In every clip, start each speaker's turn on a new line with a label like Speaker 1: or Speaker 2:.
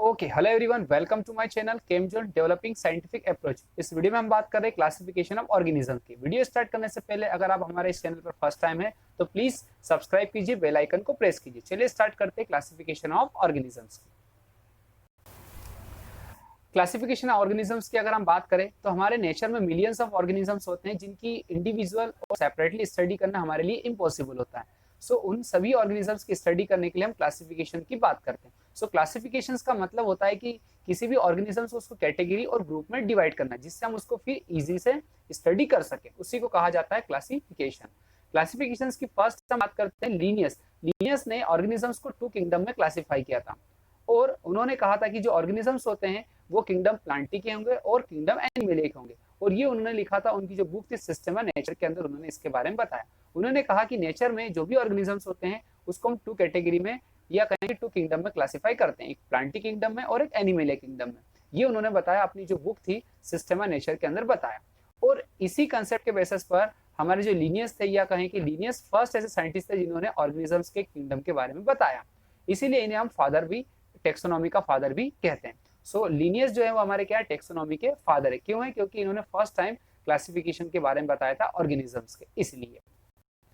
Speaker 1: Okay, hello everyone, welcome to my channel Chemzone developing scientific approach. इस video में हम बात कर रहे हैं क्लासिफिकेशन ऑफ ऑर्गेनिज्म की। वीडियो स्टार्ट करने से पहले अगर आप हमारे इस चैनल पर फर्स्ट टाइम है तो प्लीज सब्सक्राइब कीजिए, बेल आइकन को प्रेस कीजिए। चलिए स्टार्ट करते हैं क्लासिफिकेशन ऑफ ऑर्गेनिजम्स की। क्लासिफिकेशन ऑफ ऑर्गेनिजम्स की अगर हम बात करें तो हमारे नेचर में मिलियंस ऑफ ऑर्गेनिजम्स होते हैं जिनकी इंडिविजुअल और सेपरेटली स्टडी करना हमारे लिए इम्पॉसिबल होता है। सो उन सभी ऑर्गेनिजम्स की स्टडी करने के लिए हम क्लासिफिकेशन की बात करते हैं। सो क्लासिफिकेशंस का मतलब होता है कि किसी भी ऑर्गेनिजम्स को उसको कैटेगरी और ग्रुप में डिवाइड करना, जिससे हम उसको फिर इजी से स्टडी कर सके, उसी को कहा जाता है क्लासिफिकेशन। क्लासिफिकेशंस की फर्स्ट हम बात करते हैं लीनियस। लीनियस ने ऑर्गेनिजम्स को 2 किंगडम में क्लासिफाई किया था और उन्होंने कहा था कि जो ऑर्गेनिजम्स होते हैं वो किंगडम प्लांटी के होंगे और किंगडम एनिमल के होंगे। और ये उन्होंने लिखा था, उनकी जो बुक थी सिस्टम ऑफ नेचर के अंदर उन्होंने इसके बारे में बताया। उन्होंने कहा कि नेचर में जो भी ऑर्गेनिजम्स होते हैं उसको हम 2 कैटेगरी में या कहेंगे 2 किंगडम में क्लासिफाई करते हैं, एक प्लांटी किंगडम में और एक एनिमल किंगडम में। ये उन्होंने बताया, अपनी जो बुक थी सिस्टम ऑफ नेचर के अंदर बताया। और इसी कंसेप्ट के बेसिस पर हमारे जो लीनियस थे, या कहें कि लीनियस फर्स्ट ऐसे साइंटिस्ट थे जिन्होंने ऑर्गेनिजम्स के किंगडम के बारे में बताया। इसीलिए इन्हें हम फादर भी, टेक्सोनॉमी का फादर भी कहते हैं। सो लीनियस जो है वो हमारे क्या है, टेक्सोनॉमी के फादर है। क्यों है? क्योंकि इन्होंने फर्स्ट टाइम क्लासिफिकेशन के बारे में बताया था ऑर्गेनिजम्स के, इसलिए।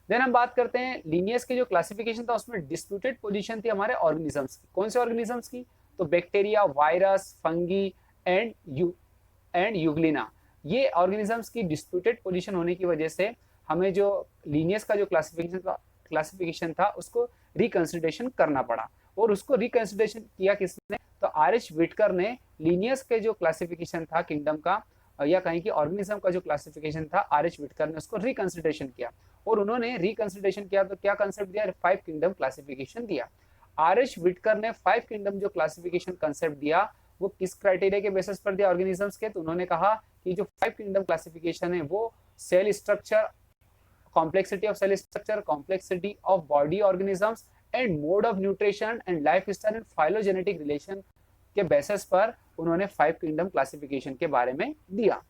Speaker 1: देन हम बात करते हैं लीनियस के जो क्लासिफिकेशन था उसमें डिस्प्यूटेड पोजीशन थी हमारे ऑर्गेनिजम्स की। कौन से ऑर्गेनिजम्स की? तो bacteria, virus, fungi and Euglena. ये ऑर्गेनिजम्स की डिस्प्यूटेड पोजीशन होने की वजह से हमें जो लीनियस का जो क्लासिफिकेशन था उसको रिकंसिडरेशन करना पड़ा। और उसको रिकंसिडरेशन किया किसने? तो आर.एच. विटकर ने लीनियस के जो क्लासिफिकेशन था किंगडम का, या कहीं कि ऑर्गेनिज्म का जो क्लासिफिकेशन था, आर.एच. विटकर ने उसको रिकंसिडरेशन किया। और उन्होंने रिकंसिडरेशन किया तो क्या कंसेप्ट दिया? 5 किंगडम क्लासिफिकेशन दिया। आर.एच. विटकर ने 5 किंगडम जो क्लासिफिकेशन कंसेप्ट दिया वो किस क्राइटेरिया के बेसिस पर दिया ऑर्गेनिजम्स के? तो उन्होंने कहा कि जो 5 किंगडम क्लासिफिकेशन है वो cell structure, complexity of cell structure, complexity of body organisms and mode of nutrition and lifestyle and phylogenetic relation के बेसिस पर उन्होंने 5 किंगडम क्लासिफिकेशन के बारे में दिया।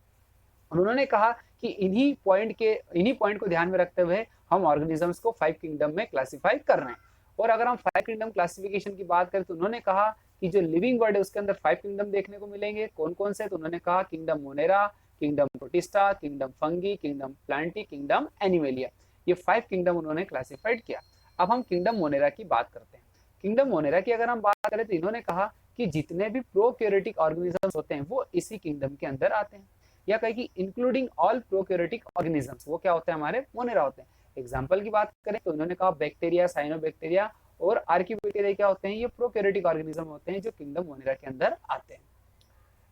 Speaker 1: उन्होंने कहा कि इन्हीं पॉइंट को ध्यान में रखते हुए हम ऑर्गेनिजम्स को 5 किंगडम में क्लासिफाई कर रहे हैं। और अगर हम 5 किंगडम क्लासिफिकेशन की बात करें तो उन्होंने कहा कि जो लिविंग वर्ड है उसके अंदर 5 किंगडम देखने को मिलेंगे। कौन कौन से? तो उन्होंने कहा kingdom Monera, kingdom protista, kingdom fungi, kingdom Plantae, kingdom animalia. ये 5 किंगडम उन्होंने क्लासिफाइड किया। अब हम किंगडम मोनेरा की बात करते हैं। किंगडम मोनेरा की अगर हम बात करें तो इन्होंने कहा कि जितने भी प्रोकैरियोटिक ऑर्गेनिजम्स होते हैं वो इसी किंगडम के अंदर आते हैं, या कहें कि इंक्लूडिंग ऑल प्रोकैरियोटिक ऑर्गेनिजम्स, वो क्या होते हैं? हमारे मोनेरा होते हैं। एग्जांपल की बात करें तो उन्होंने कहा बैक्टीरिया, साइनोबैक्टीरिया और आर्कियोबैक्टीरिया क्या होते हैं? ये प्रोकैरियोटिक ऑर्गेनिज्म होते हैं जो किंगडम मोनेरा के अंदर आते हैं।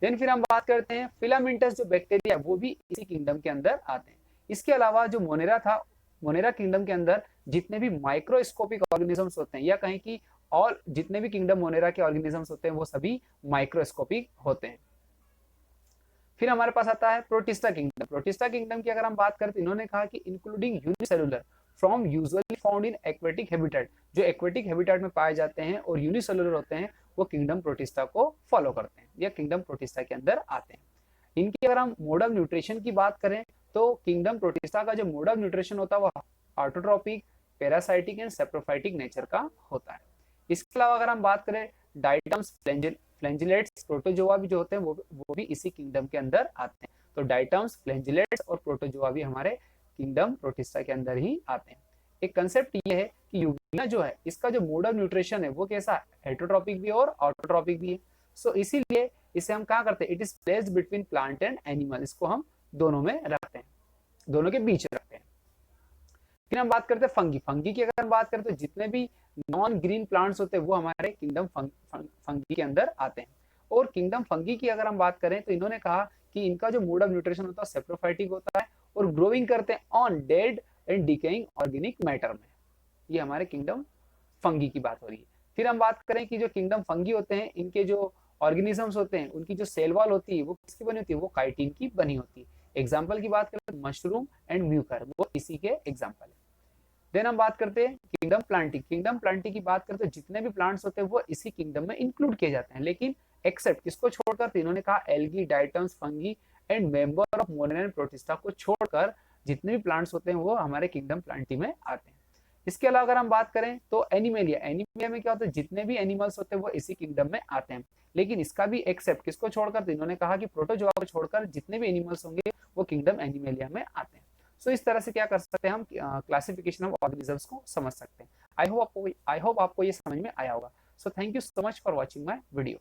Speaker 1: देन फिर हम बात करते हैं फिलामेंटस जो बैक्टीरिया वो भी इसी किंगडम के अंदर आते हैं। इसके अलावा जो मोनेरा था, मोनेरा किंगडम के अंदर जितने भी माइक्रोस्कोपिक ऑर्गेनिजम्स होते हैं, या कहें कि और जितने भी किंगडम मोनेरा के ऑर्गेनिजम्स होते हैं वो सभी माइक्रोस्कोपिक होते हैं। फिर हमारे पास आता है प्रोटिस्टा किंगडम। प्रोटिस्टा किंगडम की अगर हम बात करें तो इन्होंने कहा कि including unicellular from usually found in aquatic habitat, जो एक्वेटिक हैबिटेट में पाए जाते हैं और यूनिसेलुलर होते हैं वो किंगडम प्रोटिस्टा को फॉलो करते हैं या किंगडम प्रोटिस्टा के अंदर आते हैं। इनकी अगर हम मोड ऑफ न्यूट्रिशन की बात करें तो किंगडम प्रोटिस्टा का जो मोड ऑफ न्यूट्रिशन होता है वो autotrophic, parasitic and saprophytic nature का होता है। इसके अलावा अगर हम बात करें डाइटम्स, फ्लैंजिलेट्स, प्रोटोजोआ भी जो होते हैं वो भी इसी किंगडम के अंदर आते हैं। तो डाइटम्स, फ्लैंजिलेट्स और प्रोटोजोआ भी हमारे किंगडम प्रोटिस्टा के अंदर ही आते हैं। एक कंसेप्ट ये है कि यूग्लिना जो है इसका जो मोड ऑफ न्यूट्रिशन है वो कैसा है? हेटरोट्रॉपिक भी और ऑटोट्रॉपिक भी है। सो इसीलिए इसे हम क्या करते हैं? It is placed between plant and animal. इसको हम दोनों में रखते हैं, दोनों के बीच रखते हैं। फिर हम बात करते हैं फंगी। फंगी की अगर हम बात करें तो जितने भी नॉन ग्रीन प्लांट्स होते हैं वो हमारे किंगडम फंगी के अंदर आते हैं। और किंगडम फंगी की अगर हम बात करें तो इन्होंने कहा कि इनका जो मोड ऑफ न्यूट्रिशन होता है सेप्रोफाइटिक होता है और ग्रोइंग करते हैं on dead and decaying organic matter में। ये हमारे किंगडम फंगी की बात हो रही है। फिर हम बात करें कि जो किंगडम फंगी होते हैं इनके जो ऑर्गेनिजम्स होते हैं उनकी जो सेल वॉल होती है वो किसकी बनी होती है? वो काइटिन की बनी होती है। एग्जाम्पल की बात करें तो मशरूम एंड म्यूकर वो इसी के एग्जाम्पल है। देन हम बात करते हैं किंगडम प्लांटी। किंगडम प्लांटी की बात करते हैं जितने भी प्लांट्स होते हैं वो इसी किंगडम में इंक्लूड किए जाते हैं, लेकिन एक्सेप्ट किसको छोड़कर? तो इन्होंने कहा algae, diatoms, fungi and member of Monera and protista को छोड़कर जितने भी प्लांट्स होते हैं वो हमारे किंगडम प्लांटी में आते हैं। इसके अलावा अगर हम बात करें तो एनिमेलिया, एनिमेलिया में क्या होता है, जितने भी एनिमल्स होते हैं वो इसी किंगडम में आते हैं। लेकिन इसका भी एक्सेप्ट किसको छोड़कर, तो इन्होंने कहा कि प्रोटोजोआ को छोड़कर जितने भी एनिमल्स होंगे वो किंगडम एनिमेलिया में आते हैं। सो इस तरह से क्या कर सकते हैं हम, क्लासिफिकेशन ऑफ ऑर्गेनिजम्स को समझ सकते हैं। आई होप आपको ये समझ में आया होगा। So thank you so much for watching my video.